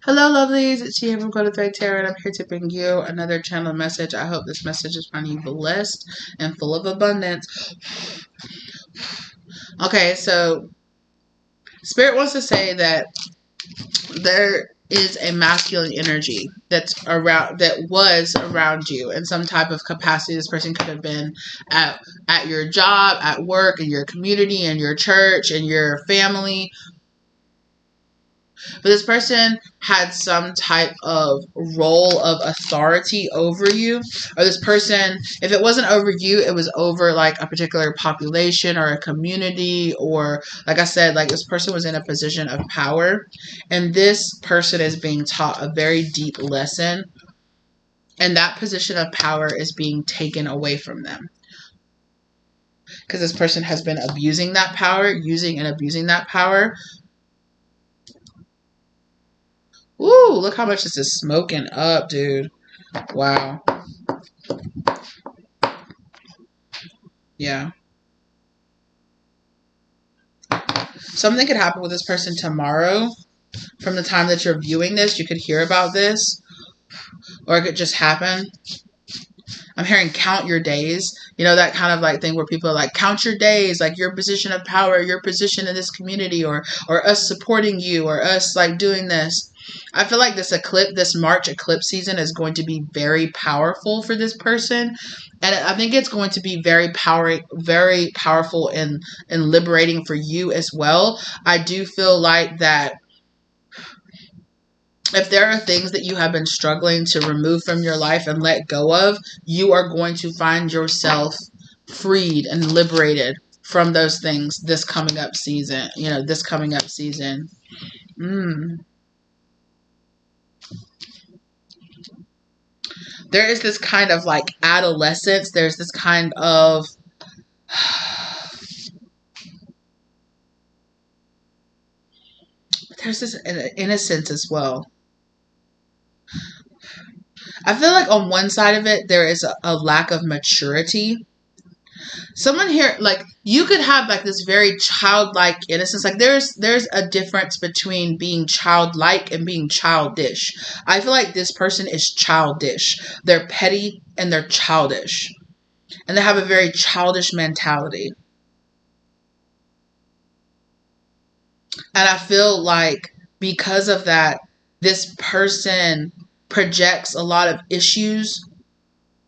Hello, lovelies. It's here from Go to Thread Tarot, and I'm here to bring you another channel message. I hope this message is finding you blessed and full of abundance. Okay, so Spirit wants to say that there is a masculine energy that was around you in some type of capacity. This person could have been at your job, at work, in your community, in your church, in your family. But this person had some type of role of authority over you. Or this person, if it wasn't over you, it was over like a particular population or a community. Or like I said, like this person was in a position of power. And this person is being taught a very deep lesson. And that position of power is being taken away from them. Because this person has been abusing that power, using and abusing that power. Ooh, look how much this is smoking up, dude. Wow. Yeah. Something could happen with this person tomorrow. From the time that you're viewing this, you could hear about this. Or it could just happen. I'm hearing count your days. You know, that kind of like thing where people are like, count your days, like your position of power, your position in this community, or us supporting you, or us like doing this. I feel like this March eclipse season is going to be very powerful for this person. And I think it's going to be very powerful and liberating for you as well. I do feel like that if there are things that you have been struggling to remove from your life and let go of, you are going to find yourself freed and liberated from those things this coming up season. There is this kind of like adolescence. There's this kind of there's this innocence as well. I feel like on one side of it, there is a lack of maturity. Someone here, like, you could have like this very childlike innocence. Like there's a difference between being childlike and being childish. I feel like this person is childish. They're petty and they're childish. And they have a very childish mentality. And I feel like because of that, this person projects a lot of issues,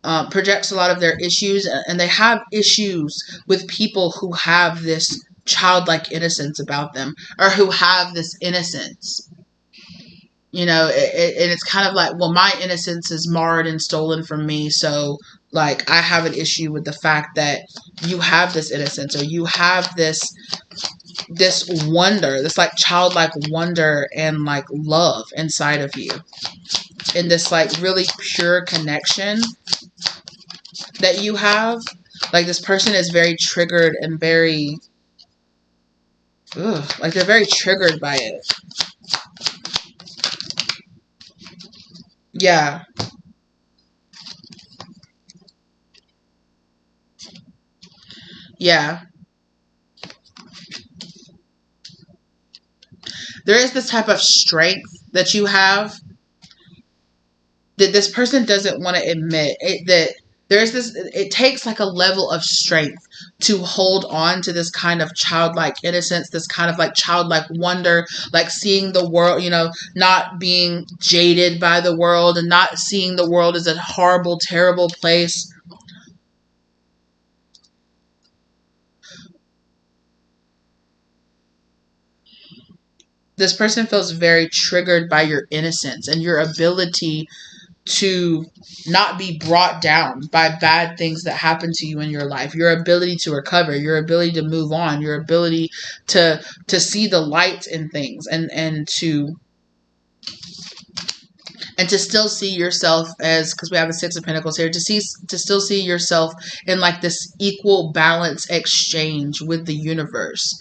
projects a lot of their issues, and they have issues with people who have this childlike innocence about them, or who have this innocence. You know, and it's kind of like, well, my innocence is marred and stolen from me, so like I have an issue with the fact that you have this innocence, or you have this wonder, this like childlike wonder and like love inside of you, in this like really pure connection that you have. Like this person is very triggered and very like they're very triggered by it. Yeah. Yeah. There is this type of strength that you have that this person doesn't want to admit it, that it takes like a level of strength to hold on to this kind of childlike innocence, this kind of like childlike wonder, like seeing the world, you know, not being jaded by the world and not seeing the world as a horrible, terrible place. This person feels very triggered by your innocence and your ability to not be brought down by bad things that happen to you in your life, your ability to recover, your ability to move on, your ability to see the light in things, and to still see yourself as, because we have a Six of Pentacles here, to still see yourself in like this equal balance exchange with the universe.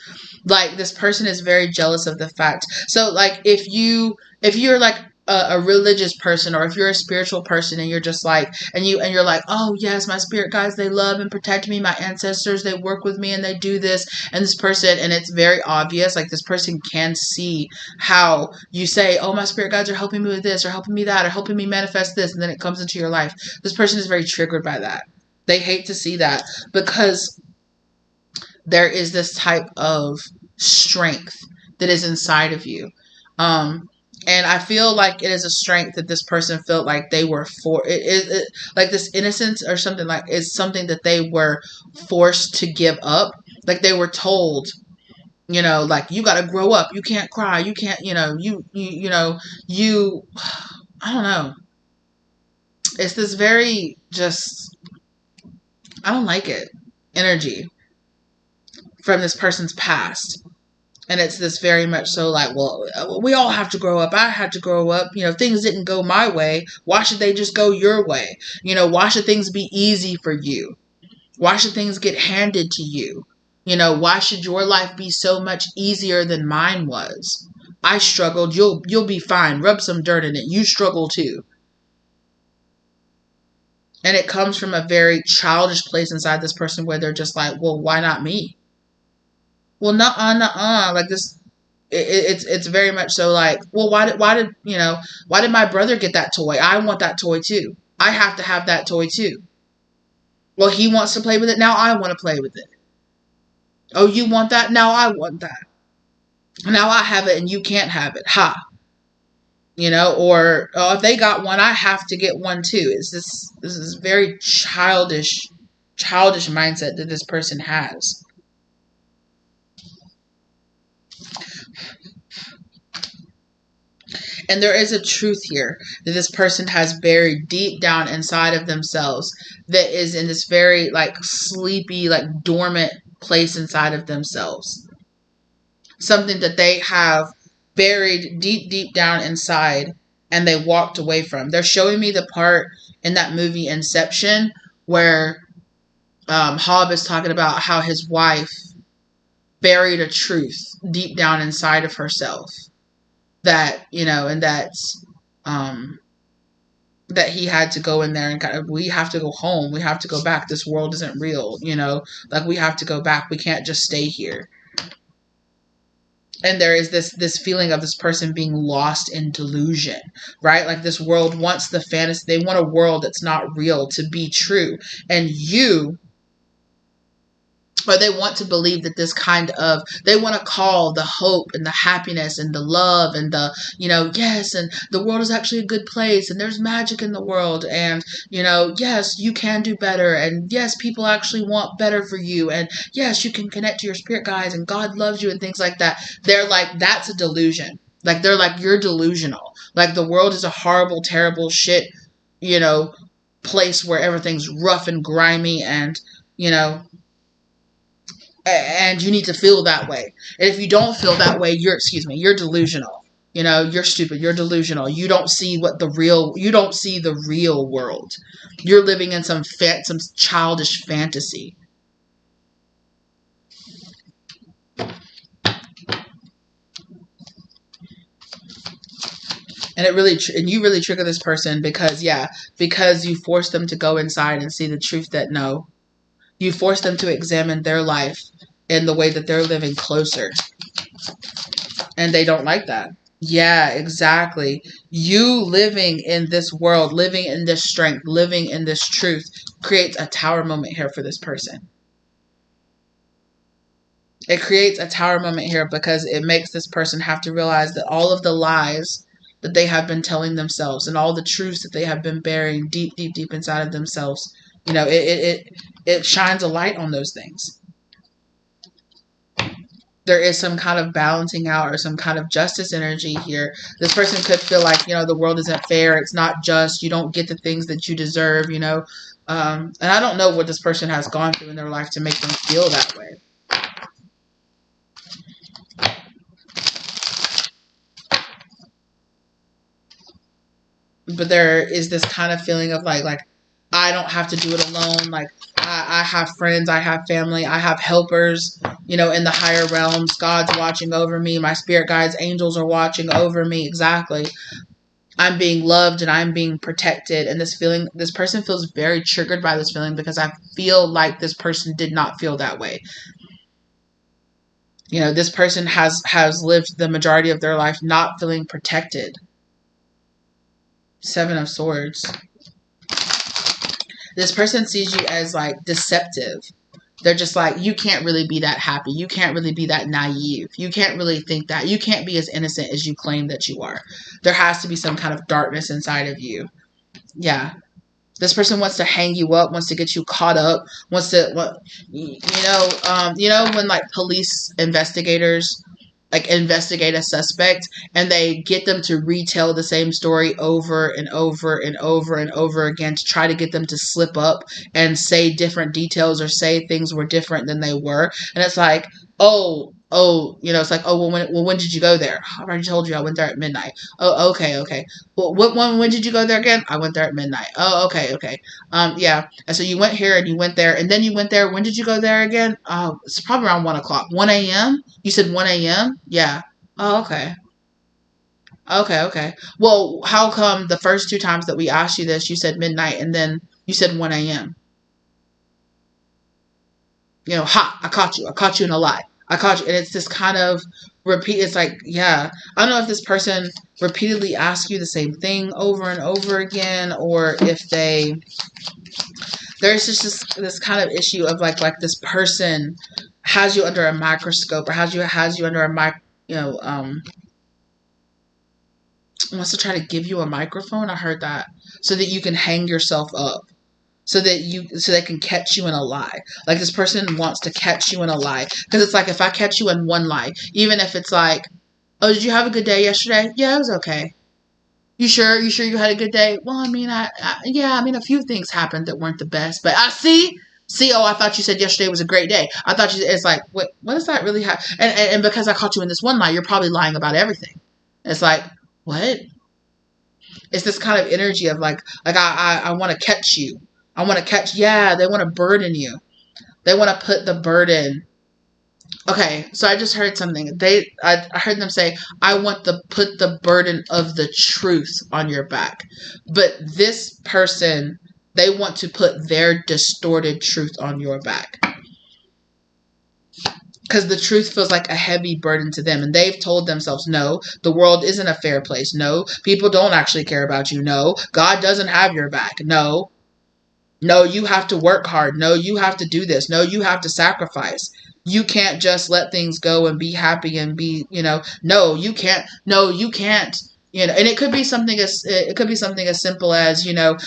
Like this person is very jealous of the fact. So like if you're like a religious person, or if you're a spiritual person and you're just like, and you're like, oh yes, my spirit guides, they love and protect me, my ancestors, they work with me and they do this, and this person, and it's very obvious, like this person can see how you say, oh, my spirit guides are helping me with this, or helping me that, or helping me manifest this, and then it comes into your life. This person is very triggered by that. They hate to see that, because there is this type of strength that is inside of you. And I feel like it is a strength that this person felt like they were like this innocence or something, like is something that they were forced to give up. Like they were told, like, you got to grow up. You can't cry. You can't, I don't know. It's this very just, I don't like it, energy from this person's past. And it's this very much so like, well, we all have to grow up. I had to grow up. Things didn't go my way. Why should they just go your way? Why should things be easy for you? Why should things get handed to you? Why should your life be so much easier than mine was? I struggled. You'll be fine. Rub some dirt in it. You struggle too. And it comes from a very childish place inside this person where they're just like, well, why not me? Well, nuh-uh. Like this, it's very much so like, well, why did my brother get that toy? I want that toy too. I have to have that toy too. Well, he wants to play with it. Now I want to play with it. Oh, you want that? Now I want that. Now I have it and you can't have it. Ha. Or oh, if they got one, I have to get one too. This is very childish mindset that this person has. And there is a truth here that this person has buried deep down inside of themselves that is in this very like sleepy, like dormant place inside of themselves. Something that they have buried deep down inside and they walked away from. They're showing me the part in that movie Inception where Hobb is talking about how his wife buried a truth deep down inside of herself. That, and that's, that he had to go in there and kind of, we have to go home. We have to go back. This world isn't real, like we have to go back. We can't just stay here. And there is this feeling of this person being lost in delusion, right? Like this world wants the fantasy. They want a world that's not real to be true. And or they want to believe that they want to call the hope and the happiness and the love and the, yes, and the world is actually a good place and there's magic in the world and, yes, you can do better and yes, people actually want better for you and yes, you can connect to your spirit guides and God loves you and things like that. They're like, that's a delusion. Like, they're like, you're delusional. Like, the world is a horrible, terrible shit, place where everything's rough and grimy and, and you need to feel that way. And if you don't feel that way, you're delusional. You're stupid. You're delusional. You don't see the real world. You're living in some childish fantasy. And you really trigger this person because you force them to go inside and see the truth that no. You force them to examine their life in the way that they're living closer. And they don't like that. Yeah, exactly. You living in this world, living in this strength, living in this truth creates a tower moment here for this person. It creates a tower moment here because it makes this person have to realize that all of the lies that they have been telling themselves and all the truths that they have been burying deep inside of themselves, it shines a light on those things. There is some kind of balancing out or some kind of justice energy here. This person could feel like, the world isn't fair. It's not just. You don't get the things that you deserve, And I don't know what this person has gone through in their life to make them feel that way. But there is this kind of feeling of like I don't have to do it alone. Like I have friends, I have family, I have helpers, in the higher realms. God's watching over me. My spirit guides, angels are watching over me. Exactly. I'm being loved and I'm being protected. And this person feels very triggered by this feeling because I feel like this person did not feel that way. This person has lived the majority of their life not feeling protected. 7 of Swords. This person sees you as like deceptive. They're just like, you can't really be that happy. You can't really be that naive. You can't really think that. You can't be as innocent as you claim that you are. There has to be some kind of darkness inside of you. Yeah. This person wants to hang you up, wants to get you caught up, wants to, when like police investigators like investigate a suspect and they get them to retell the same story over and over and over and over again to try to get them to slip up and say different details or say things were different than they were. And it's like, it's like, when did you go there? I already told you I went there at midnight. Oh, okay. Well, when did you go there again? I went there at midnight. Oh, okay. Yeah. And so you went here and you went there and then you went there. When did you go there again? It's probably around 1 o'clock. 1 a.m.? You said 1 a.m.? Yeah. Oh, okay. Okay. Well, how come the first 2 times that we asked you this, you said midnight and then you said 1 a.m.? I caught you. I caught you in a lie. I caught you. And it's this kind of repeat. It's like, yeah, I don't know if this person repeatedly asks you the same thing over and over again, or if there's just this kind of issue of like this person has you under a microscope or has you under a wants to try to give you a microphone. I heard that. So that you can hang yourself up. So they can catch you in a lie. Like this person wants to catch you in a lie. Because it's like, if I catch you in one lie, even if it's like, oh, did you have a good day yesterday? Yeah, it was okay. You sure you had a good day? Well, I mean, a few things happened that weren't the best. But I thought you said yesterday was a great day. I thought it's like, what does that really have? And because I caught you in this one lie, you're probably lying about everything. It's like, what? It's this kind of energy of like I want to catch you. I want to catch, they want to burden you. They want to put the burden. Okay, so I just heard something. I heard them say, I want to put the burden of the truth on your back. But this person, they want to put their distorted truth on your back. Because the truth feels like a heavy burden to them. And they've told themselves, no, the world isn't a fair place. No, people don't actually care about you. No, God doesn't have your back. No, you have to work hard. No, you have to do this. No, you have to sacrifice. You can't just let things go and be happy and be, no, you can't. No, you can't. And it could be something as simple as, no,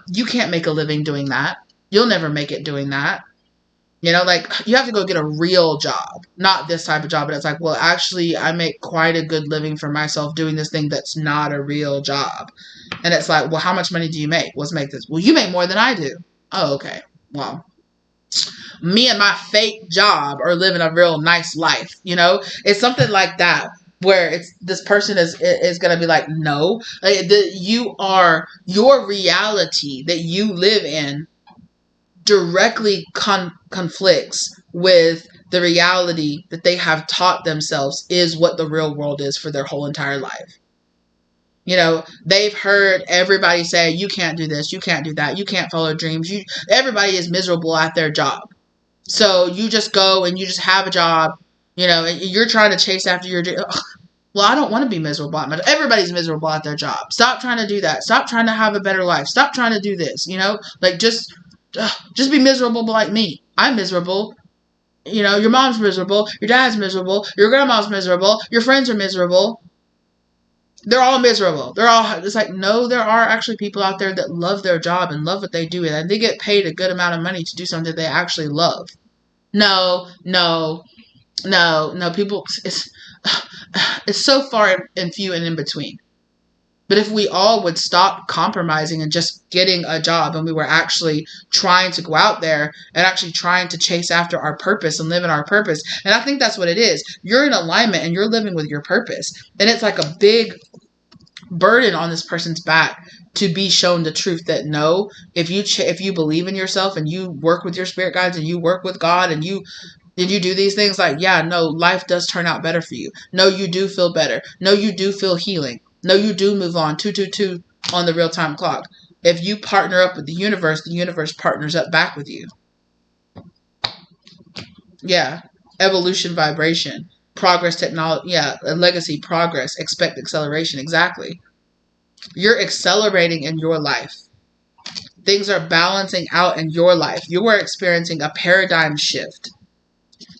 you can't make a living doing that. You'll never make it doing that. You have to go get a real job, not this type of job. But it's like, well, actually, I make quite a good living for myself doing this thing that's not a real job. And it's like, well, how much money do you make? Let's make this. Well, you make more than I do. Oh, okay. Well, me and my fake job are living a real nice life. It's something like that where this person is going to be like, no, your reality that you live in directly conflicts with the reality that they have taught themselves is what the real world is for their whole entire life. They've heard everybody say, you can't do this, you can't do that, you can't follow dreams. Everybody is miserable at their job. So you just go and you just have a job, and you're trying to chase after your dream. Well, I don't want to be miserable at my job. Everybody's miserable at their job. Stop trying to do that. Stop trying to have a better life. Stop trying to do this, just be miserable like me. I'm miserable. Your mom's miserable. Your dad's miserable. Your grandma's miserable. Your friends are miserable. They're all miserable. It's like, no, there are actually people out there that love their job and love what they do. And they get paid a good amount of money to do something they actually love. No. People, it's so far and few and in between. But if we all would stop compromising and just getting a job and we were actually trying to go out there and actually trying to chase after our purpose and live in our purpose. And I think that's what it is. You're in alignment and you're living with your purpose. And it's like a big burden on this person's back to be shown the truth that no, if you believe in yourself and you work with your spirit guides and you work with God and you do these things, like, yeah, no, life does turn out better for you. No, you do feel better. No, you do feel healing. No, you do move on. 222 on the real-time clock. If you partner up with the universe partners up back with you. Yeah. Evolution, vibration, progress, technology. Yeah. Legacy, progress, expect acceleration. Exactly. You're accelerating in your life. Things are balancing out in your life. You are experiencing a paradigm shift.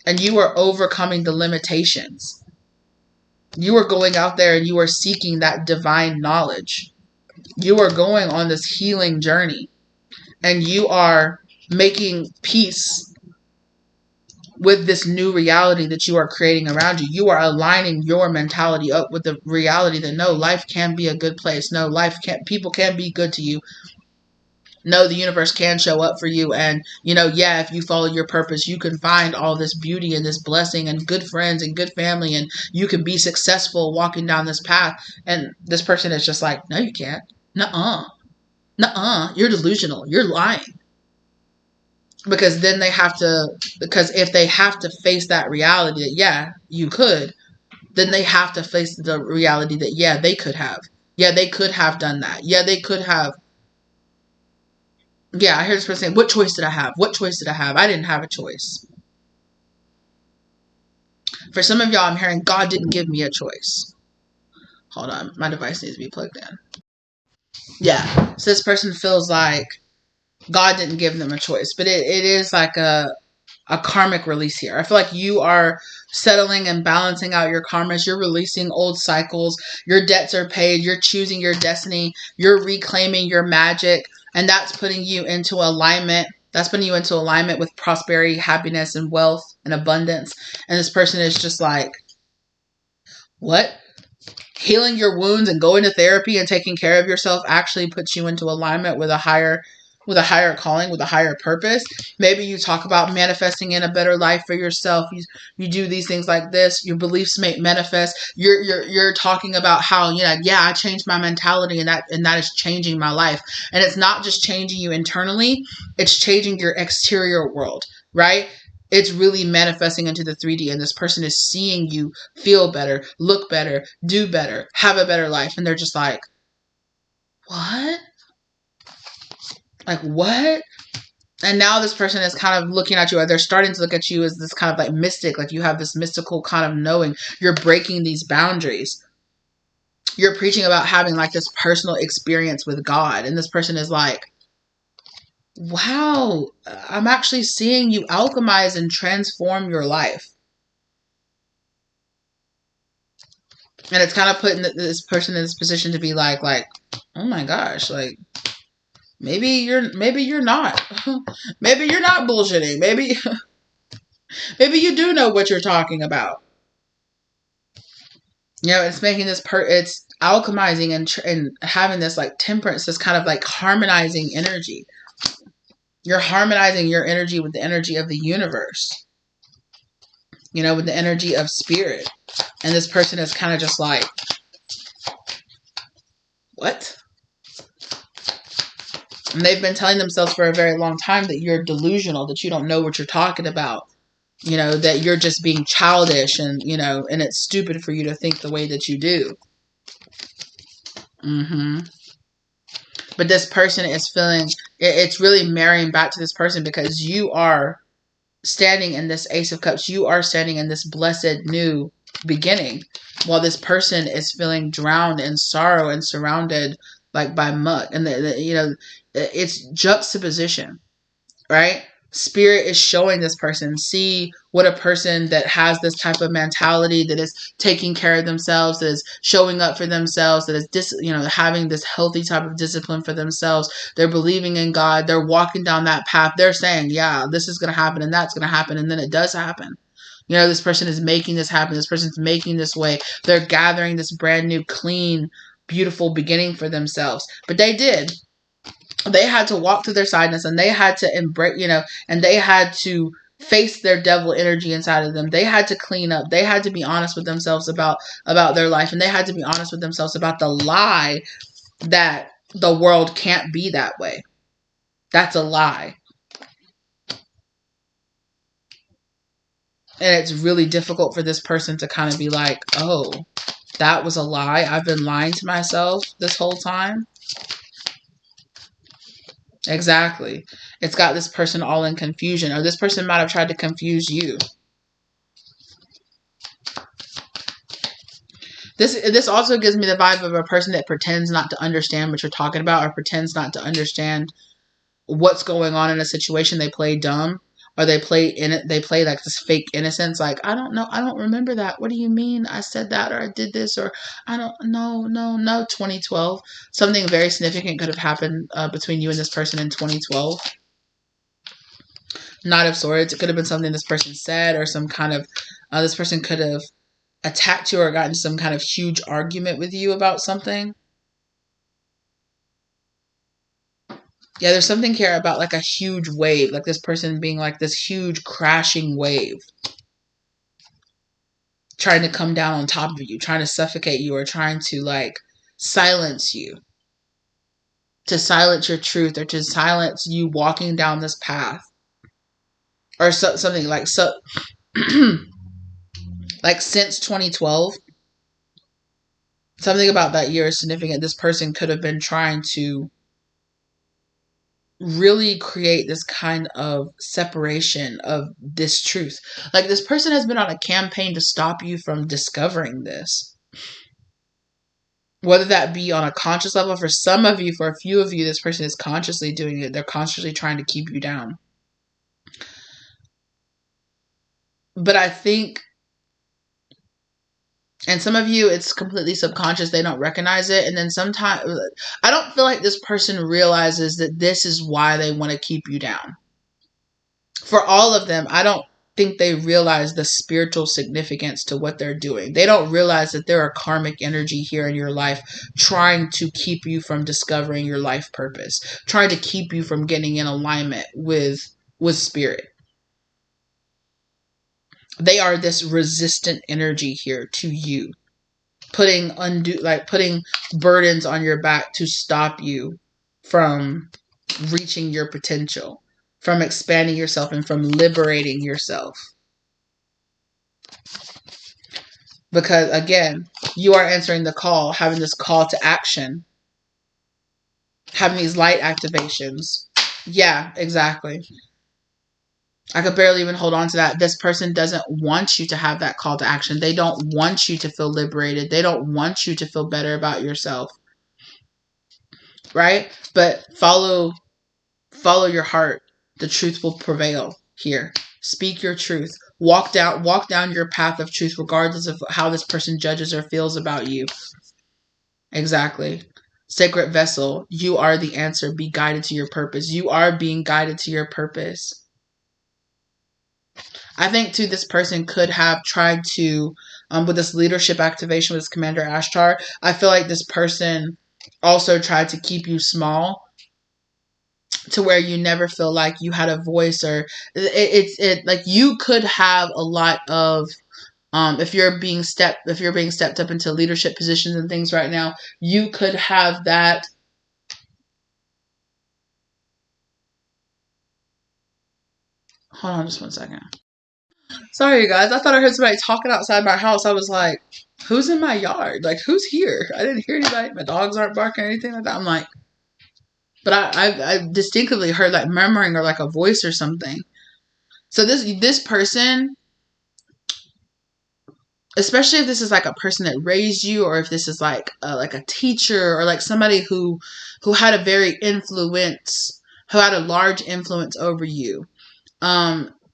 And you are overcoming the limitations. You are going out there and you are seeking that divine knowledge. You are going on this healing journey. And you are making peace with this new reality that you are creating around you. You are aligning your mentality up with the reality that no, life can be a good place. No, people can be good to you. No, the universe can show up for you. And, yeah, if you follow your purpose, you can find all this beauty and this blessing and good friends and good family. And you can be successful walking down this path. And this person is just like, no, you can't. Nuh-uh. Nuh-uh. You're delusional. You're lying. Because if they have to face that reality that, yeah, you could, then they have to face the reality that, yeah, they could have. Yeah, they could have done that. Yeah, they could have. Yeah, I hear this person saying, what choice did I have? What choice did I have? I didn't have a choice. For some of y'all, I'm hearing God didn't give me a choice. Hold on. My device needs to be plugged in. Yeah. So this person feels like God didn't give them a choice. But it is like a karmic release here. I feel like you are settling and balancing out your karmas. You're releasing old cycles. Your debts are paid. You're choosing your destiny. You're reclaiming your magic. And that's putting you into alignment. That's putting you into alignment with prosperity, happiness, and wealth and abundance. And this person is just like, what? Healing your wounds and going to therapy and taking care of yourself actually puts you into alignment with a higher calling, with a higher purpose. Maybe you talk about manifesting in a better life for yourself. You do these things like this. Your beliefs make manifest. You're talking about how, I changed my mentality and that is changing my life. And it's not just changing you internally, it's changing your exterior world, right? It's really manifesting into the 3D, and this person is seeing you feel better, look better, do better, have a better life. And they're just like, what? Like, what? And now this person is kind of looking at you, or they're starting to look at you as this kind of like mystic, like you have this mystical kind of knowing. You're breaking these boundaries. You're preaching about having like this personal experience with God. And this person is like, wow, I'm actually seeing you alchemize and transform your life. And it's kind of putting this person in this position to be like, oh my gosh, like, maybe you're not, maybe you're not bullshitting. Maybe you do know what you're talking about. It's making this it's alchemizing and having this like temperance, this kind of like harmonizing energy. You're harmonizing your energy with the energy of the universe, with the energy of spirit. And this person is kind of just like, what? And they've been telling themselves for a very long time that you're delusional, that you don't know what you're talking about. That you're just being childish and, and it's stupid for you to think the way that you do. But this person is feeling, it's really marrying back to this person because you are standing in this Ace of Cups. You are standing in this blessed new beginning while this person is feeling drowned in sorrow and surrounded like by muck. And, it's juxtaposition, right? Spirit is showing this person, see what a person that has this type of mentality, that is taking care of themselves, that is showing up for themselves, that is having this healthy type of discipline for themselves. They're believing in God. They're walking down that path. They're saying, yeah, this is going to happen and that's going to happen. And then it does happen. This person is making this happen. This person's making this way. They're gathering this brand new, clean, beautiful beginning for themselves. But they had to walk through their sadness, and they had to embrace, and they had to face their devil energy inside of them. They had to clean up. They had to be honest with themselves about their life. And they had to be honest with themselves about the lie that the world can't be that way. That's a lie. And it's really difficult for this person to kind of be like, oh, That was a lie. I've been lying to myself this whole time. Exactly. It's got this person all in confusion, or this person might have tried to confuse you. This also gives me the vibe of a person that pretends not to understand what you're talking about, or pretends not to understand what's going on in a situation. They play dumb, or they play like this fake innocence, like, I don't know, I don't remember that. What do you mean I said that, or I did this, or I don't no 2012. Something very significant could have happened between you and this person in 2012. Knight of Swords. It could have been something this person said, or some kind of this person could have attacked you or gotten some kind of huge argument with you about something. Yeah, there's something here about like a huge wave, like this person being like this huge crashing wave, trying to come down on top of you, trying to suffocate you, or trying to like silence you, to silence your truth, or to silence you walking down this path, or something like so. Like since 2012, something about that year is significant. This person could have been trying to really create this kind of separation of this truth. Like this person has been on a campaign to stop you from discovering this. Whether that be on a conscious level, for some of you, for a few of you, this person is consciously doing it. They're consciously trying to keep you down. But I think, and some of you, it's completely subconscious. They don't recognize it. And then sometimes, I don't feel like this person realizes that this is why they want to keep you down. For all of them, I don't think they realize the spiritual significance to what they're doing. They don't realize that there are karmic energy here in your life trying to keep you from discovering your life purpose, trying to keep you from getting in alignment with spirit. They are this resistant energy here to you, putting burdens on your back to stop you from reaching your potential, from expanding yourself, and from liberating yourself. Because again, you are answering the call, having this call to action, having these light activations. Yeah, exactly. I could barely even hold on to that. This person doesn't want you to have that call to action. They don't want you to feel liberated. They don't want you to feel better about yourself. Right? But follow your heart. The truth will prevail here. Speak your truth. Walk down your path of truth, regardless of how this person judges or feels about you. Exactly. Sacred vessel, you are the answer. Be guided to your purpose. You are being guided to your purpose. I think too, this person could have tried to, with this leadership activation with this Commander Ashtar, I feel like this person also tried to keep you small, to where you never feel like you had a voice, or it like you could have a lot of, if you're being stepped up into leadership positions and things right now, you could have that. Hold on just one second. Sorry, you guys. I thought I heard somebody talking outside my house. I was like, who's in my yard? Like, who's here? I didn't hear anybody. My dogs aren't barking or anything like that. I'm like, but I distinctly heard like murmuring or like a voice or something. So this person, especially if this is like a person that raised you, or if this is like a teacher, or like somebody who had a large influence over you.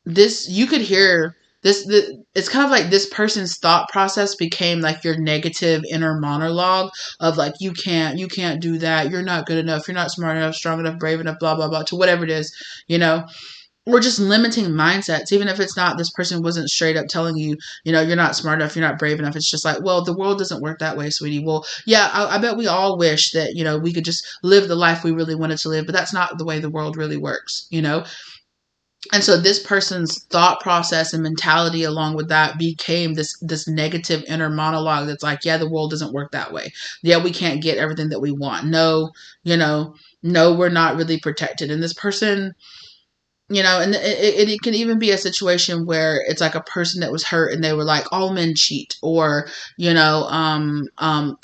This, you could hear this, it's kind of like this person's thought process became like your negative inner monologue of like, you can't do that. You're not good enough. You're not smart enough, strong enough, brave enough, blah, blah, blah, to whatever it is, or just limiting mindsets. Even if it's not, this person wasn't straight up telling you, you're not smart enough, you're not brave enough. It's just like, well, the world doesn't work that way, sweetie. Well, yeah, I bet we all wish that, we could just live the life we really wanted to live, but that's not the way the world really works, And so this person's thought process and mentality along with that became this negative inner monologue that's like, yeah, the world doesn't work that way. Yeah, we can't get everything that we want. No, no, we're not really protected. And this person, And it can even be a situation where it's like a person that was hurt and they were like, all men cheat, or,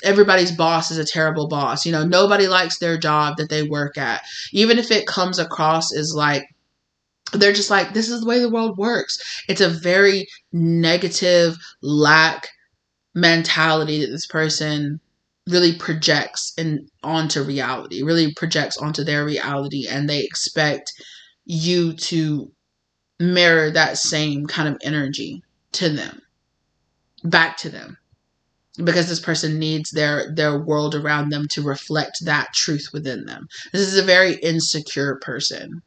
everybody's boss is a terrible boss. Nobody likes their job that they work at. Even if it comes across as like, they're just like, this is the way the world works. It's a very negative lack mentality that this person really projects onto reality, really projects onto their reality, and they expect you to mirror that same kind of energy to them, back to them, because this person needs their world around them to reflect that truth within them. This is a very insecure person.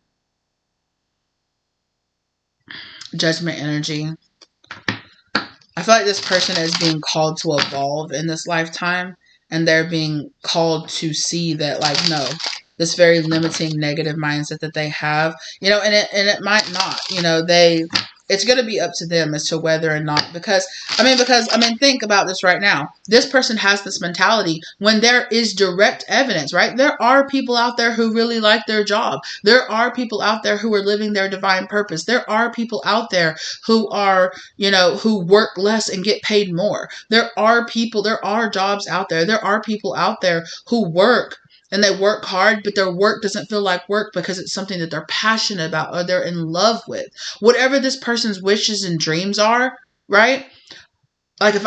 Judgment energy. I feel like this person is being called to evolve in this lifetime, and they're being called to see that, like, no, this very limiting negative mindset that they have, and it might not, it's going to be up to them as to whether or not, because think about this right now. This person has this mentality when there is direct evidence, right? There are people out there who really like their job. There are people out there who are living their divine purpose. There are people out there who are, who work less and get paid more. There are jobs out there. There are people out there who work and they work hard, but their work doesn't feel like work because it's something that they're passionate about or they're in love with. Whatever this person's wishes and dreams are, right? Like if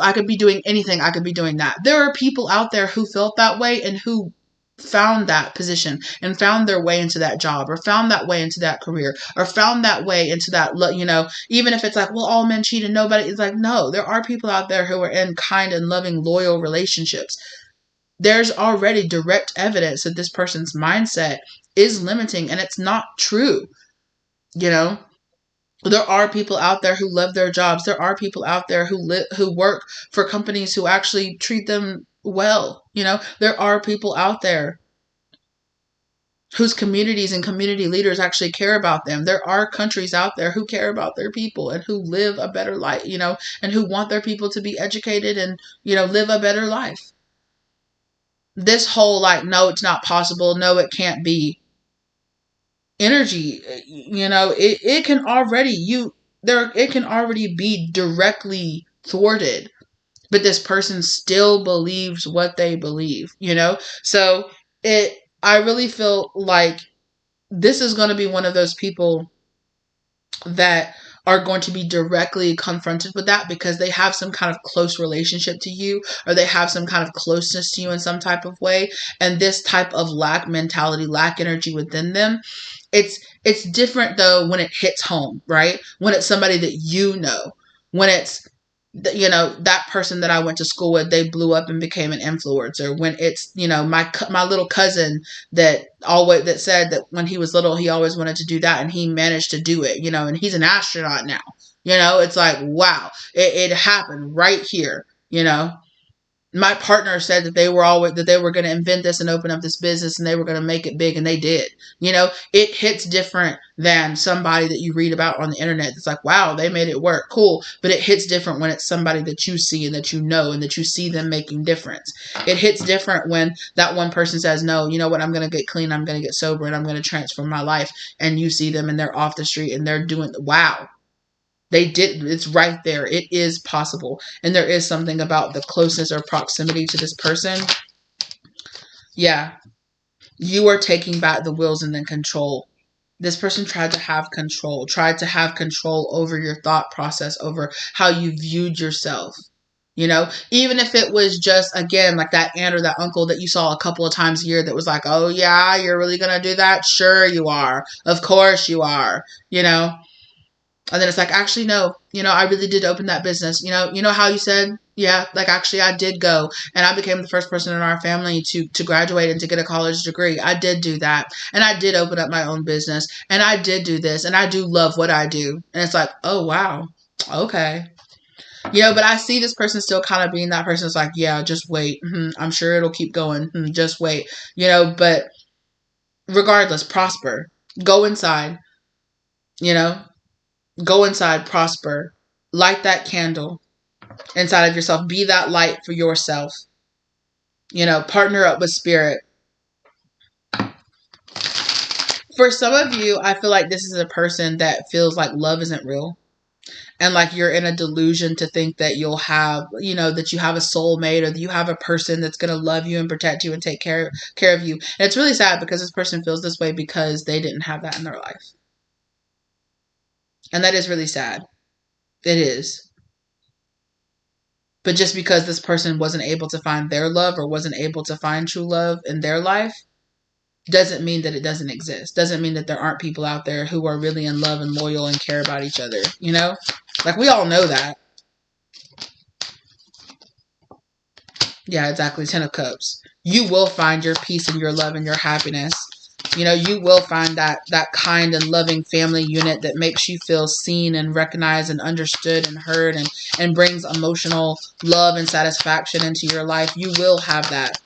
I could be doing anything, I could be doing that. There are people out there who felt that way and who found that position and found their way into that job, or found that way into that career, or found that way into that, even if it's like, well, all men cheat and nobody, it's like, no, there are people out there who are in kind and loving, loyal relationships. There's already direct evidence that this person's mindset is limiting and it's not true. There are people out there who love their jobs. There are people out there who work for companies who actually treat them well. There are people out there whose communities and community leaders actually care about them. There are countries out there who care about their people and who live a better life, and who want their people to be educated and, live a better life. This whole like, no, it's not possible, no, it can't be energy, it can already be directly thwarted, but this person still believes what they believe, so I really feel like this is going to be one of those people that are going to be directly confronted with that because they have some kind of close relationship to you, or they have some kind of closeness to you in some type of way. And this type of lack mentality, lack energy within them, it's different though when it hits home, right? When it's somebody that when it's, that person that I went to school with, they blew up and became an influencer. When it's, my little cousin that said that when he was little, he always wanted to do that and he managed to do it, and he's an astronaut now, it's like, wow, it happened right here, My partner said that they were going to invent this and open up this business and they were going to make it big, and they did. It hits different than somebody that you read about on the internet. It's like, wow, they made it work. Cool. But it hits different when it's somebody that you see and that and that you see them making difference. It hits different when that one person says, no, you know what? I'm going to get clean. I'm going to get sober and I'm going to transform my life. And you see them and they're off the street and they're doing, wow. They did. It's right there. It is possible. And there is something about the closeness or proximity to this person. Yeah. You are taking back the wheels and then control. This person tried to have control over your thought process, over how you viewed yourself. Even if it was just, again, like that aunt or that uncle that you saw a couple of times a year that was like, oh yeah, you're really going to do that? Sure you are. Of course you are. And then it's like, actually, no, I really did open that business. You know how you said, yeah, like actually I did go and I became the first person in our family to graduate and to get a college degree. I did do that. And I did open up my own business and I did do this and I do love what I do. And it's like, oh, wow. Okay. But I see this person still kind of being that person that's like, yeah, just wait. I'm sure it'll keep going. Just wait. But regardless, prosper. Go inside. Go inside, prosper, light that candle inside of yourself. Be that light for yourself. Partner up with spirit. For some of you, I feel like this is a person that feels like love isn't real. And like you're in a delusion to think that you'll have, that you have a soulmate or that you have a person that's going to love you and protect you and take care of you. And it's really sad because this person feels this way because they didn't have that in their life. And that is really sad. It is. But just because this person wasn't able to find their love or wasn't able to find true love in their life doesn't mean that it doesn't exist. Doesn't mean that there aren't people out there who are really in love and loyal and care about each other, Like, we all know that. Yeah, exactly. 10 of Cups. You will find your peace and your love and your happiness. You will find that kind and loving family unit that makes you feel seen and recognized and understood and heard and brings emotional love and satisfaction into your life. You will have that.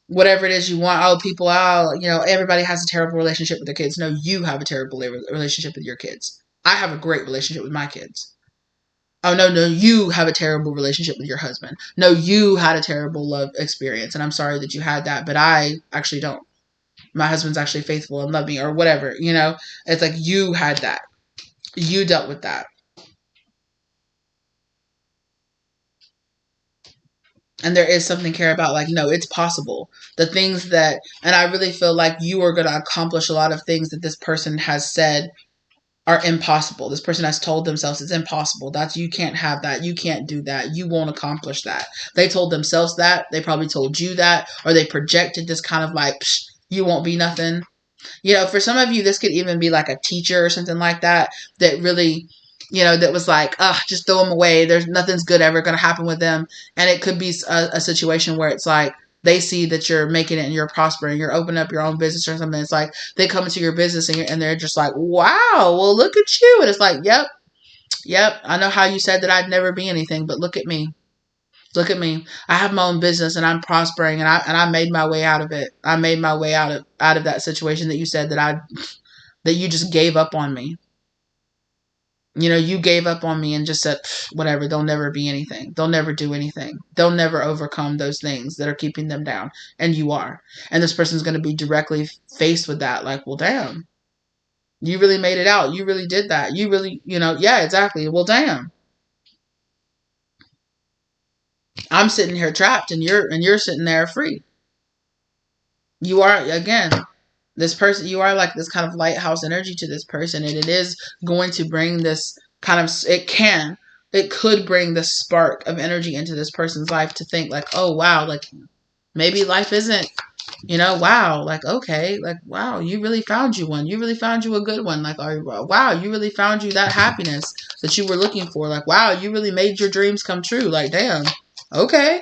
Whatever it is you want. Everybody has a terrible relationship with their kids. No, you have a terrible relationship with your kids. I have a great relationship with my kids. Oh, no, you have a terrible relationship with your husband. No, you had a terrible love experience, and I'm sorry that you had that, but I actually don't. My husband's actually faithful and love me, or whatever, It's like you had that. You dealt with that. And there is something care about, like, no, it's possible. The things that, and I really feel like you are going to accomplish a lot of things that this person has said are impossible. This person has told themselves it's impossible. You can't have that. You can't do that. You won't accomplish that. They told themselves that. They probably told you that, or they projected this kind of like, you won't be nothing. For some of you, this could even be like a teacher or something like that really, that was like, just throw them away. There's nothing's good ever going to happen with them. And it could be a situation where it's like, they see that you're making it and you're prospering, you're opening up your own business or something. It's like they come into your business and they're just like, wow, well, look at you. And it's like, yep. I know how you said that I'd never be anything, but look at me. Look at me. I have my own business and I'm prospering and I made my way out of it. I made my way out of that situation that you said that you just gave up on me. You gave up on me and just said, whatever, they'll never be anything. They'll never do anything. They'll never overcome those things that are keeping them down. And you are. And this person's going to be directly faced with that. Like, well, damn. You really made it out. You really did that. You really, yeah, exactly. Well, damn. I'm sitting here trapped and you're sitting there free. You are, again, this person, you are like this kind of lighthouse energy to this person, and it is going to bring this kind of, it could bring this spark of energy into this person's life to think like, oh, wow, like maybe life isn't, wow, like, okay, like, wow, you really found you one. You really found you a good one. Like, wow, you really found you that happiness that you were looking for. Like, wow, you really made your dreams come true. Like, damn, okay.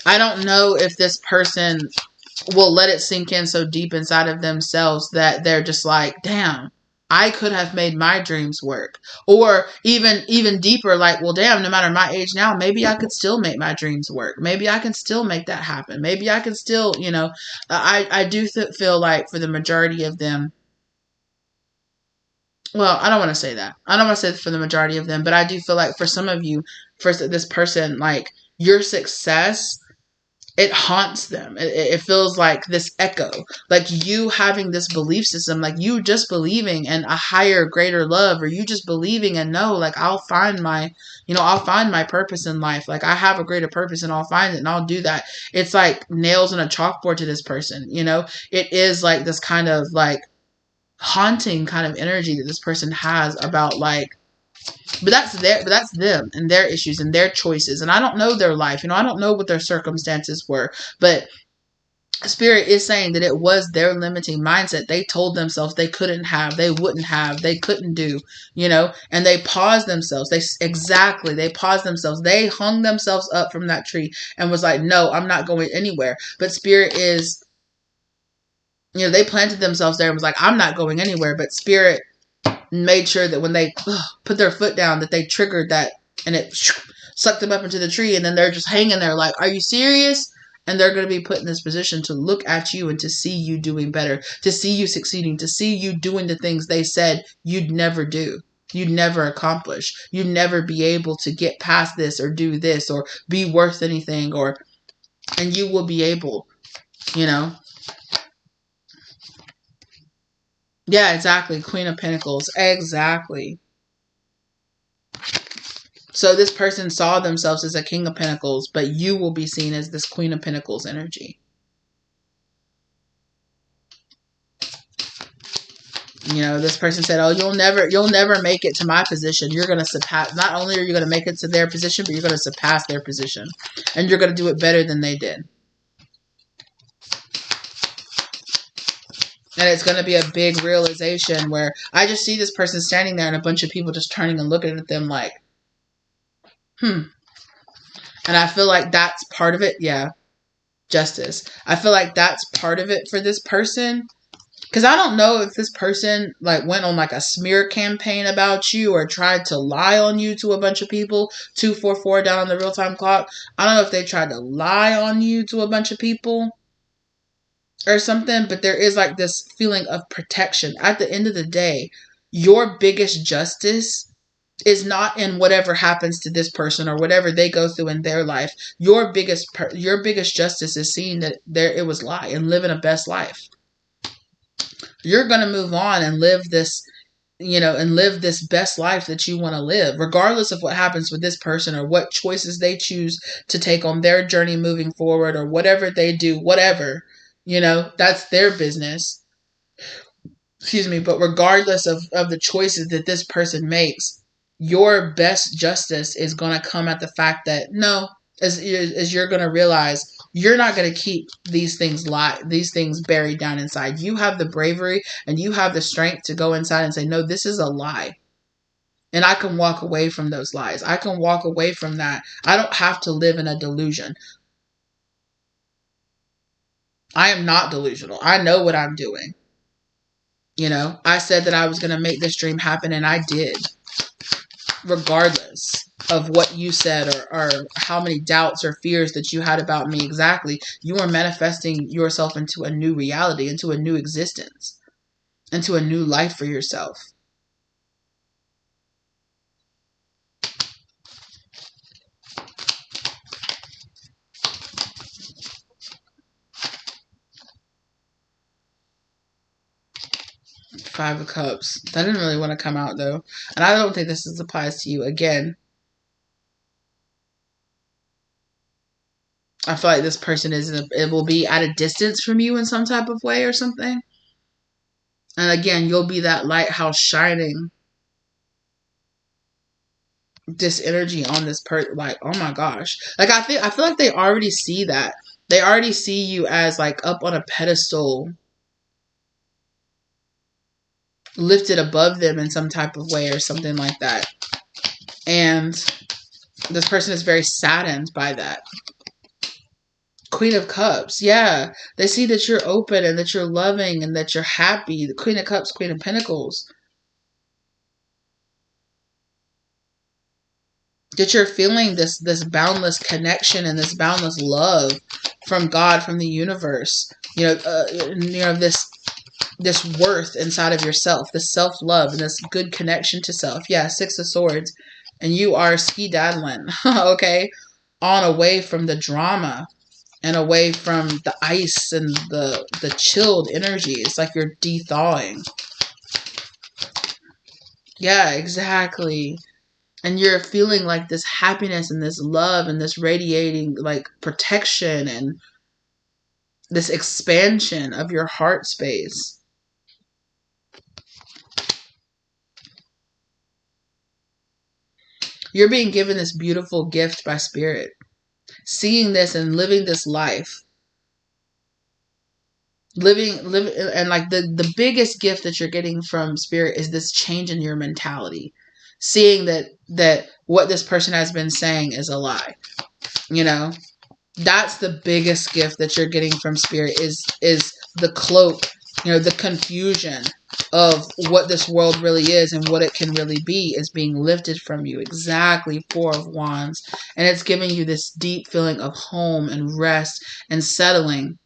I don't know if this person will let it sink in so deep inside of themselves that they're just like, damn, I could have made my dreams work. Or even deeper, like, well, damn, no matter my age now, maybe I could still make my dreams work. Maybe I can still make that happen. Maybe I can still, I do feel like for the majority of them, well, I don't want to say that. I don't want to say for the majority of them, but I do feel like for some of you, for this person, like your success, it haunts them. It feels like this echo, like you having this belief system, like you just believing in a higher, greater love, or you just believing and know, like, I'll find my purpose in life. Like, I have a greater purpose and I'll find it and I'll do that. It's like nails on a chalkboard to this person. It is like this kind of like haunting kind of energy that this person has about like, but that's them and their issues and their choices. And I don't know their life. I don't know what their circumstances were, but Spirit is saying that it was their limiting mindset. They told themselves they couldn't have, they wouldn't have, they couldn't do, and they paused themselves. They paused themselves. They hung themselves up from that tree and was like, no, I'm not going anywhere. But Spirit is, they planted themselves there and was like, I'm not going anywhere. But Spirit made sure that when they put their foot down, that they triggered that and it sucked them up into the tree. And then they're just hanging there like, are you serious? And they're going to be put in this position to look at you and to see you doing better, to see you succeeding, to see you doing the things they said you'd never do. You'd never accomplish. You'd never be able to get past this or do this or be worth anything, and you will be able, Yeah, exactly. Queen of Pentacles. Exactly. So this person saw themselves as a King of Pentacles, but you will be seen as this Queen of Pentacles energy. You know, this person said, "Oh, you'll never make it to my position. You're going to surpass, not only are you going to make it to their position, but you're going to surpass their position. And you're going to do it better than they did." And it's going to be a big realization where I just see this person standing there and a bunch of people just turning and looking at them like, And I feel like that's part of it. Yeah. Justice. I feel like that's part of it for this person. Because I don't know if this person like went on like a smear campaign about you or tried to lie on you to a bunch of people. 244 down on the real time clock. I don't know if they tried to lie on you to a bunch of people or something, but there is like this feeling of protection. At the end of the day, your biggest justice is not in whatever happens to this person or whatever they go through in their life. Your biggest justice is seeing that there it was lie and living a best life. You're going to move on and live this, and live this best life that you want to live, regardless of what happens with this person or what choices they choose to take on their journey moving forward or whatever they do, whatever, that's their business. Excuse me. But regardless of the choices that this person makes, your best justice is going to come at the fact that no, as you're going to realize you're not going to keep these things buried down inside. You have the bravery and you have the strength to go inside and say, no, this is a lie. And I can walk away from those lies. I can walk away from that. I don't have to live in a delusion. I am not delusional. I know what I'm doing. I said that I was going to make this dream happen and I did. Regardless of what you said or how many doubts or fears that you had about me exactly, you are manifesting yourself into a new reality, into a new existence, into a new life for yourself. Five of Cups. That didn't really want to come out though. And I don't think this applies to you. Again, I feel like this person it will be at a distance from you in some type of way or something. And again, you'll be that lighthouse shining this energy on this person. Like, oh my gosh. Like, I feel like they already see that. They already see you as like up on a pedestal, lifted above them in some type of way or something like that. And this person is very saddened by that. Queen of Cups. Yeah. They see that you're open and that you're loving and that you're happy. The Queen of Cups, Queen of Pentacles. That you're feeling this boundless connection and this boundless love from God, from the universe. This worth inside of yourself, this self-love and this good connection to self. Yeah, Six of Swords. And you are ski-daddling, okay? On away from the drama and away from the ice and the chilled energy. It's like you're de-thawing. Yeah, exactly. And you're feeling like this happiness and this love and this radiating like protection and this expansion of your heart space. You're being given this beautiful gift by Spirit. Seeing this and living this life. Living and like the biggest gift that you're getting from Spirit is this change in your mentality. Seeing that what this person has been saying is a lie. That's the biggest gift that you're getting from Spirit is the cloak, the confusion of what this world really is and what it can really be is being lifted from you. Exactly. Four of Wands. And it's giving you this deep feeling of home and rest and settling,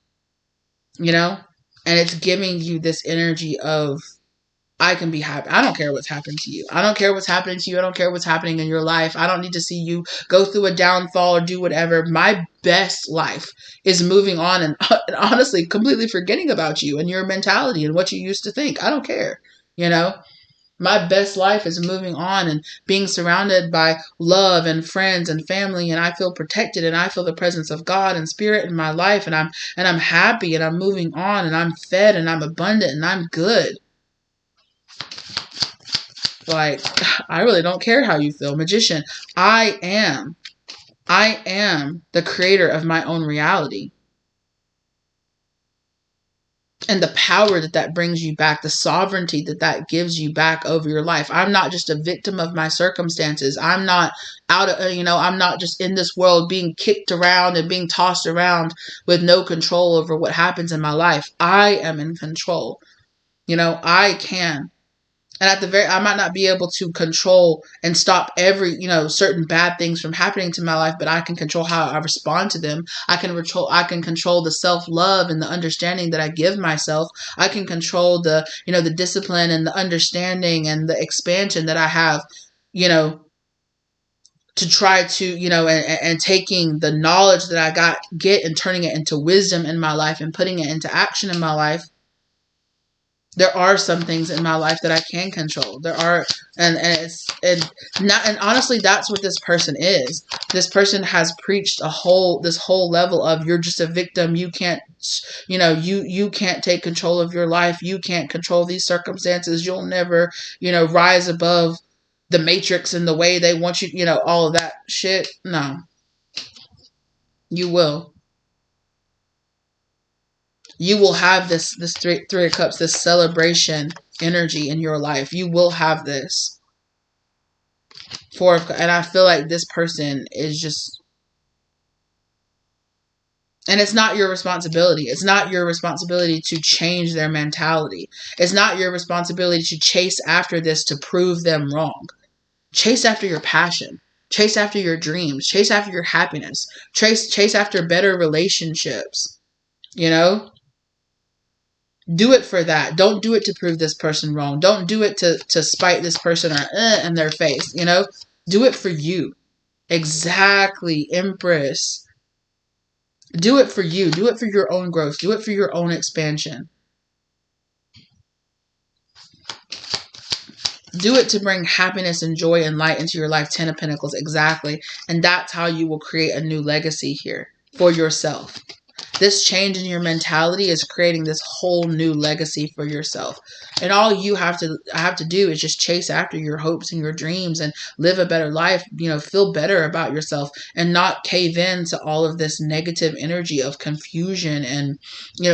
and it's giving you this energy of I can be happy. I don't care what's happened to you. I don't care what's happening to you. I don't care what's happening in your life. I don't need to see you go through a downfall or do whatever. My best life is moving on and honestly completely forgetting about you and your mentality and what you used to think. I don't care. You know, my best life is moving on and being surrounded by love and friends and family, and I feel protected and I feel the presence of God and spirit in my life, and I'm happy and I'm moving on and I'm fed and I'm abundant and I'm good. Like, I really don't care how you feel. Magician, I am the creator of my own reality. And the power that brings you back, the sovereignty that gives you back over your life. I'm not just a victim of my circumstances. I'm not I'm not just in this world being kicked around and being tossed around with no control over what happens in my life. I am in control. I can. And I might not be able to control and stop every, certain bad things from happening to my life, but I can control how I respond to them. I can control the self-love and the understanding that I give myself. I can control the discipline and the understanding and the expansion that I have, to try to, and taking the knowledge that I get and turning it into wisdom in my life and putting it into action in my life. There are some things in my life that I can control. There are, and honestly, that's what this person is. This person has preached this whole level of you're just a victim. You can't, you can't take control of your life. You can't control these circumstances. You'll never, rise above the matrix and the way they want you, all of that shit. No, you will. You will have this three of cups, this celebration energy in your life. You will have this and I feel like this person is just, and it's not your responsibility. It's not your responsibility to change their mentality. It's not your responsibility to chase after this to prove them wrong. Chase after your passion. Chase after your dreams. Chase after your happiness. Chase after better relationships. Do it for that. Don't do it to prove this person wrong. Don't do it to spite this person or in their face. Do it for you. Exactly, Empress. Do it for you. Do it for your own growth. Do it for your own expansion. Do it to bring happiness and joy and light into your life. 10 of Pentacles. Exactly. And that's how you will create a new legacy here for yourself. This change in your mentality is creating this whole new legacy for yourself. And all you have to do is just chase after your hopes and your dreams and live a better life, feel better about yourself and not cave in to all of this negative energy of confusion and,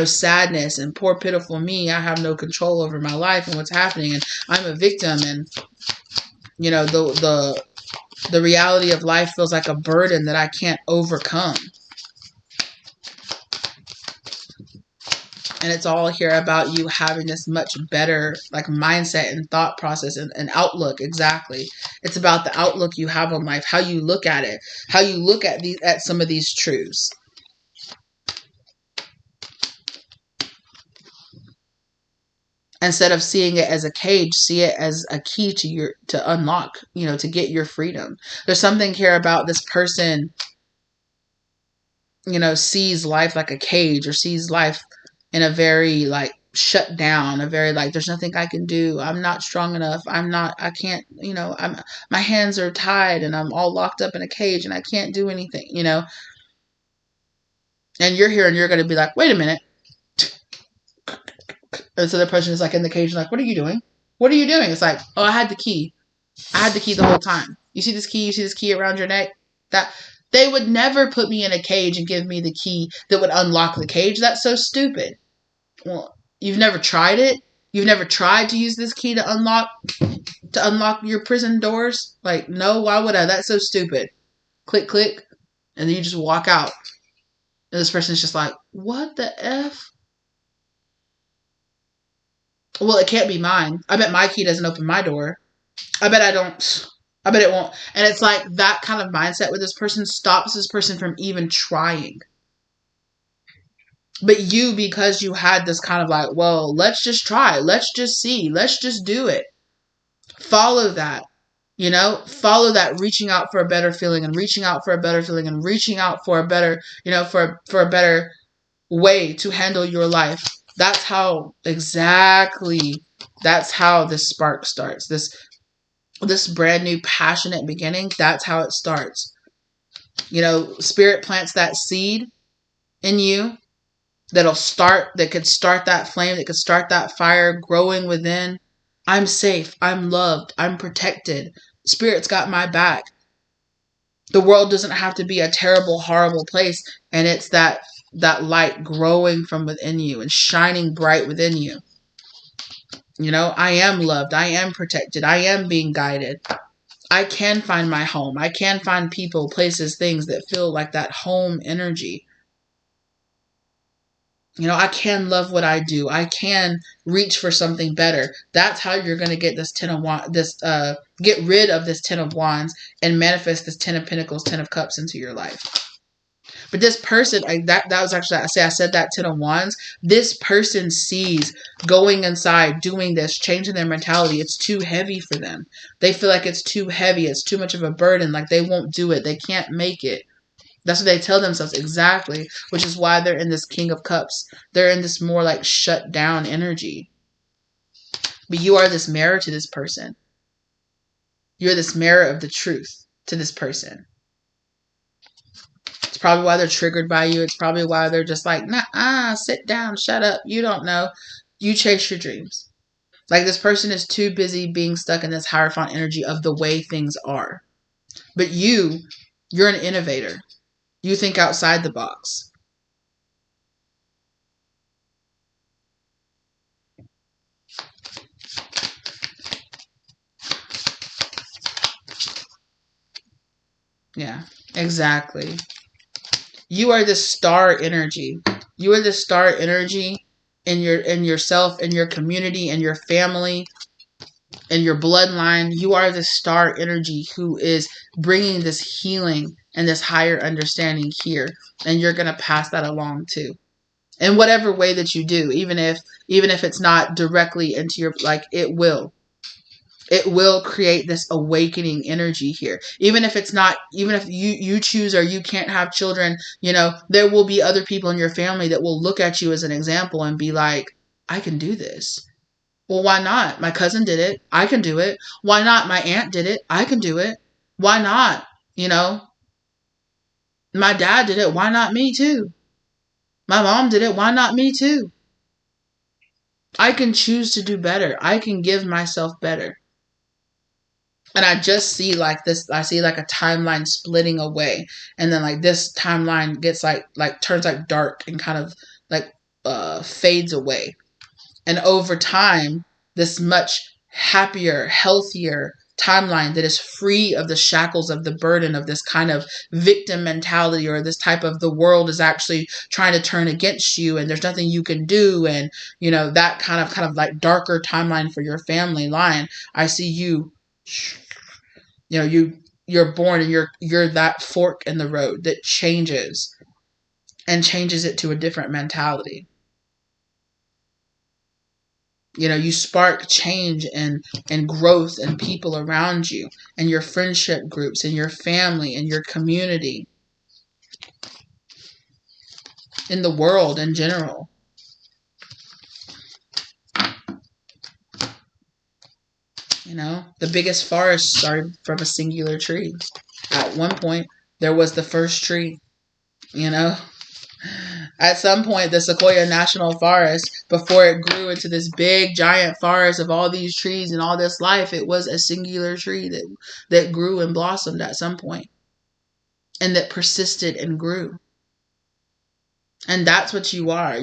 sadness and poor pitiful me. I have no control over my life and what's happening and I'm a victim and, the reality of life feels like a burden that I can't overcome. And it's all here about you having this much better mindset and thought process and outlook. Exactly. It's about the outlook you have on life, how you look at it, how you look at some of these truths. Instead of seeing it as a cage, see it as a key to unlock, to get your freedom. There's something here about this person, sees life like a cage or sees life in a very shut down, a very there's nothing I can do. I'm not strong enough. I can't, my hands are tied and I'm all locked up in a cage and I can't do anything, and you're here and you're going to be like, wait a minute. And so the person is in the cage, what are you doing? What are you doing? It's like, oh, I had the key. I had the key the whole time. You see this key? You see this key around your neck? That they would never put me in a cage and give me the key that would unlock the cage. That's so stupid. Well, you've never tried it? You've never tried to use this key to unlock your prison doors? No, why would I? That's so stupid. Click, click. And then you just walk out. And this person's just like, what the F? Well, it can't be mine. I bet my key doesn't open my door. I bet it won't. And it's that kind of mindset with this person stops this person from even trying. But you, because you had this kind of like, well, let's just try, let's just see, let's just do it. Follow that, follow that, reaching out for a better feeling and reaching out for a better feeling and reaching out for a better, for a better way to handle your life. That's how this spark starts. This brand new passionate beginning, that's how it starts. Spirit plants that seed in you that could start that flame, that could start that fire growing within. I'm safe, I'm loved, I'm protected. Spirit's got my back. The world doesn't have to be a terrible, horrible place. And it's that light growing from within you and shining bright within you. I am loved. I am protected. I am being guided. I can find my home. I can find people, places, things that feel like that home energy. I can love what I do. I can reach for something better. That's how you're going to get this get rid of this 10 of Wands and manifest this 10 of Pentacles, 10 of Cups into your life. But this person, that was actually, I said that 10 of Wands. This person sees going inside, doing this, changing their mentality. It's too heavy for them. They feel like it's too heavy. It's too much of a burden. Like they won't do it. They can't make it. That's what they tell themselves, exactly. Which is why they're in this King of Cups. They're in this more like shut down energy. But you are this mirror to this person. You're this mirror of the truth to this person. It's probably why they're triggered by you. It's probably why they're just like, nah, sit down, shut up. You don't know. You chase your dreams. Like this person is too busy being stuck in this Hierophant energy of the way things are. But you're an innovator. You think outside the box. Yeah, exactly. You are the star energy. You are the star energy in yourself, in your community, in your family, in your bloodline. You are the star energy who is bringing this healing and this higher understanding here. And you're going to pass that along too. In whatever way that you do, even if it's not directly into your, like, it will create this awakening energy here. Even if you choose or you can't have children, there will be other people in your family that will look at you as an example and be like, I can do this. Well, why not? My cousin did it. I can do it. Why not? My aunt did it. I can do it. Why not? My dad did it. Why not me too? My mom did it. Why not me too? I can choose to do better. I can give myself better. And I just see like this, I see like a timeline splitting away. And then like this timeline gets like turns like dark and kind of like fades away. And over time, this much happier, healthier timeline that is free of the shackles of the burden of this kind of victim mentality, or this type of the world is actually trying to turn against you and there's nothing you can do. And, that kind of like darker timeline for your family line. I see you're born and you're that fork in the road that changes it to a different mentality. You spark change and growth in people around you, and your friendship groups, and your family, and your community, in the world in general. The biggest forest started from a singular tree. At one point, there was the first tree, At some point, the Sequoia National Forest, before it grew into this big, giant forest of all these trees and all this life, it was a singular tree that grew and blossomed at some point, and that persisted and grew. And that's what you are.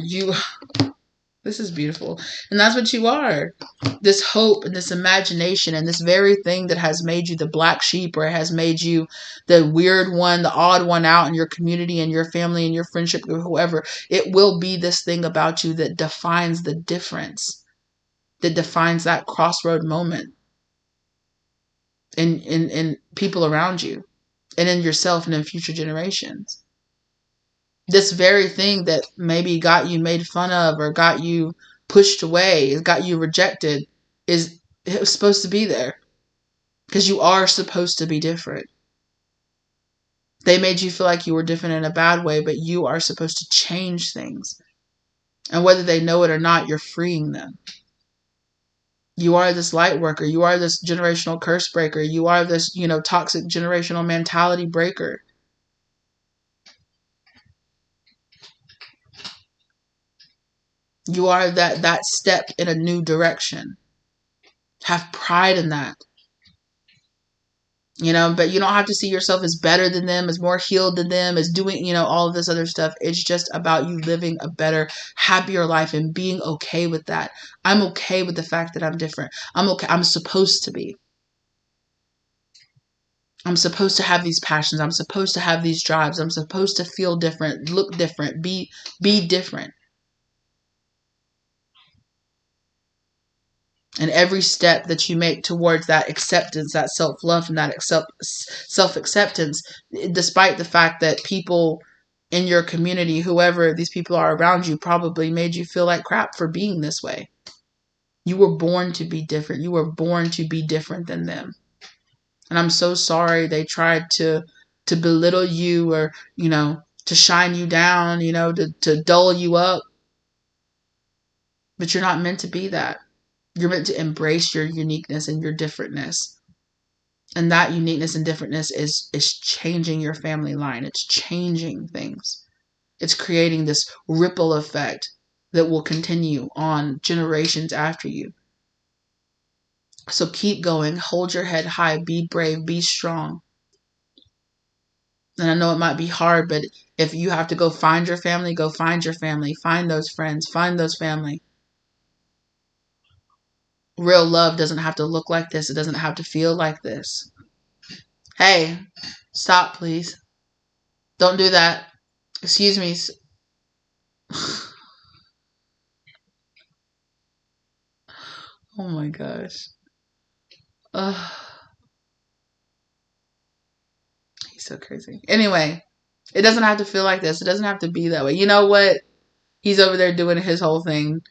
This is beautiful. And that's what you are. This hope and this imagination and this very thing that has made you the black sheep, or it has made you the weird one, the odd one out in your community and your family and your friendship or whoever. It will be this thing about you that defines the difference, that defines that crossroad moment in people around you and in yourself and in future generations. This very thing that maybe got you made fun of or got you pushed away, got you rejected, it was supposed to be there. Because you are supposed to be different. They made you feel like you were different in a bad way, but you are supposed to change things. And whether they know it or not, you're freeing them. You are this light worker. You are this generational curse breaker. You are this, toxic generational mentality breaker. You are that step in a new direction. Have pride in that. But you don't have to see yourself as better than them, as more healed than them, as doing, all of this other stuff. It's just about you living a better, happier life and being okay with that. I'm okay with the fact that I'm different. I'm okay. I'm supposed to be. I'm supposed to have these passions. I'm supposed to have these drives. I'm supposed to feel different, look different, be different. And every step that you make towards that acceptance, that self-love, and that self-acceptance, despite the fact that people in your community, whoever these people are around you, probably made you feel like crap for being this way. You were born to be different. You were born to be different than them. And I'm so sorry they tried to belittle you or, to shine you down, to dull you up. But you're not meant to be that. You're meant to embrace your uniqueness and your differentness. And that uniqueness and differentness is changing your family line. It's changing things. It's creating this ripple effect that will continue on generations after you. So keep going. Hold your head high. Be brave. Be strong. And I know it might be hard, but if you have to go find your family, go find your family. Find those friends. Find those family. Real love doesn't have to look like this. It doesn't have to feel like this. Hey, stop, please. Don't do that. Excuse me. Oh my gosh. Ugh. He's so crazy. Anyway, it doesn't have to feel like this. It doesn't have to be that way. You know what? He's over there doing his whole thing.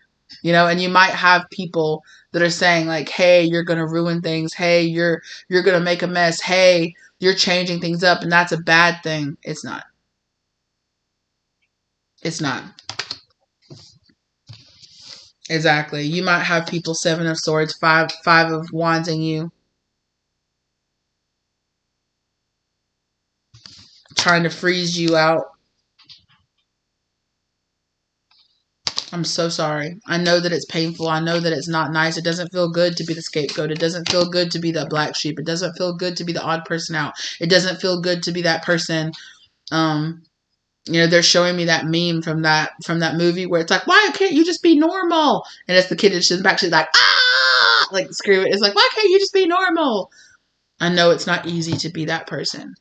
And you might have people that are saying like, hey, you're going to ruin things. Hey, you're going to make a mess. Hey, you're changing things up. And that's a bad thing. It's not. It's not. Exactly. You might have people 7 of swords, 5 of wands in you. Trying to freeze you out. I'm so sorry. I know that it's painful. I know that it's not nice. It doesn't feel good to be the scapegoat. It doesn't feel good to be the black sheep. It doesn't feel good to be the odd person out. It doesn't feel good to be that person. They're showing me that meme from that movie where it's like, why can't you just be normal? And it's the kid that's in the back, she's like, ah, like screw it. It's like, why can't you just be normal? I know it's not easy to be that person.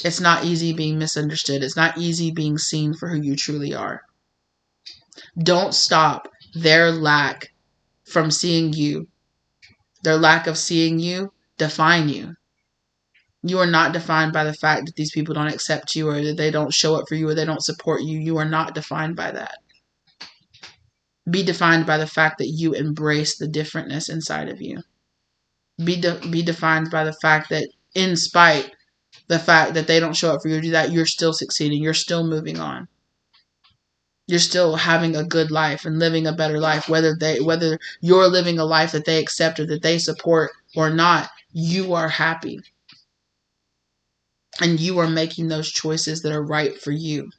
It's not easy being misunderstood. It's not easy being seen for who you truly are. Don't stop their lack from seeing you. Their lack of seeing you define you. You are not defined by the fact that these people don't accept you or that they don't show up for you or they don't support you. You are not defined by that. Be defined by the fact that you embrace the differentness inside of you. Be defined by the fact that in spite the fact that they don't show up for you or do that, you're still succeeding. You're still moving on. You're still having a good life and living a better life, whether you're living a life that they accept or that they support or not, you are happy. And you are making those choices that are right for you.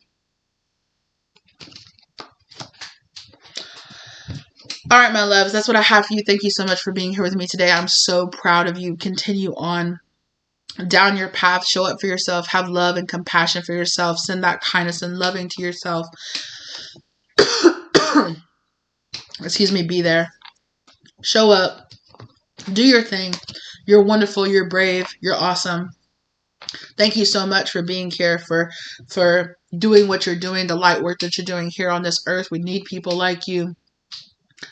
All right, my loves, that's what I have for you. Thank you so much for being here with me today. I'm so proud of you. Continue on down your path. Show up for yourself. Have love and compassion for yourself. Send that kindness and loving to yourself. Excuse me, be there. Show up. Do your thing. You're wonderful. You're brave. You're awesome. Thank you so much for being here, for doing what you're doing, the light work that you're doing here on this earth. We need people like you.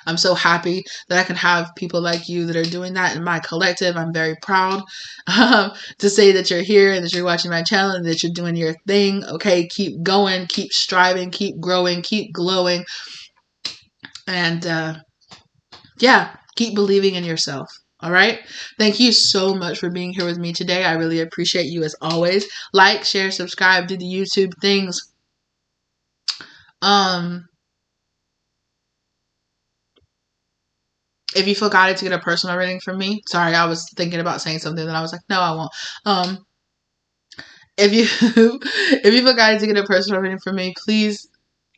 I'm so happy that I can have people like you that are doing that in my collective. I'm very proud to say that you're here and that you're watching my channel and that you're doing your thing. Okay, keep going, keep striving, keep growing, keep glowing. And yeah, keep believing in yourself. All right. Thank you so much for being here with me today. I really appreciate you as always. Like, share, subscribe, do the YouTube things. If you feel guided to get a personal reading from me, sorry, I was thinking about saying something, then I was like, no, I won't. If you if you feel guided to get a personal reading from me, please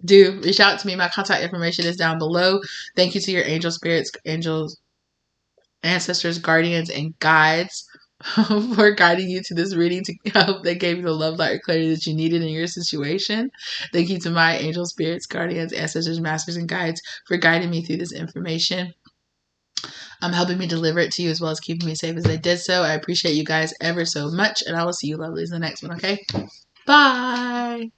do reach out to me. My contact information is down below. Thank you to your angel spirits, angels, ancestors, guardians, and guides for guiding you to this reading. I hope they gave you the love, light, or clarity that you needed in your situation. Thank you to my angel spirits, guardians, ancestors, masters, and guides for guiding me through this information. Helping me deliver it to you as well as keeping me safe as they did so. I appreciate you guys ever so much, and I will see you lovelies in the next one, okay? Bye!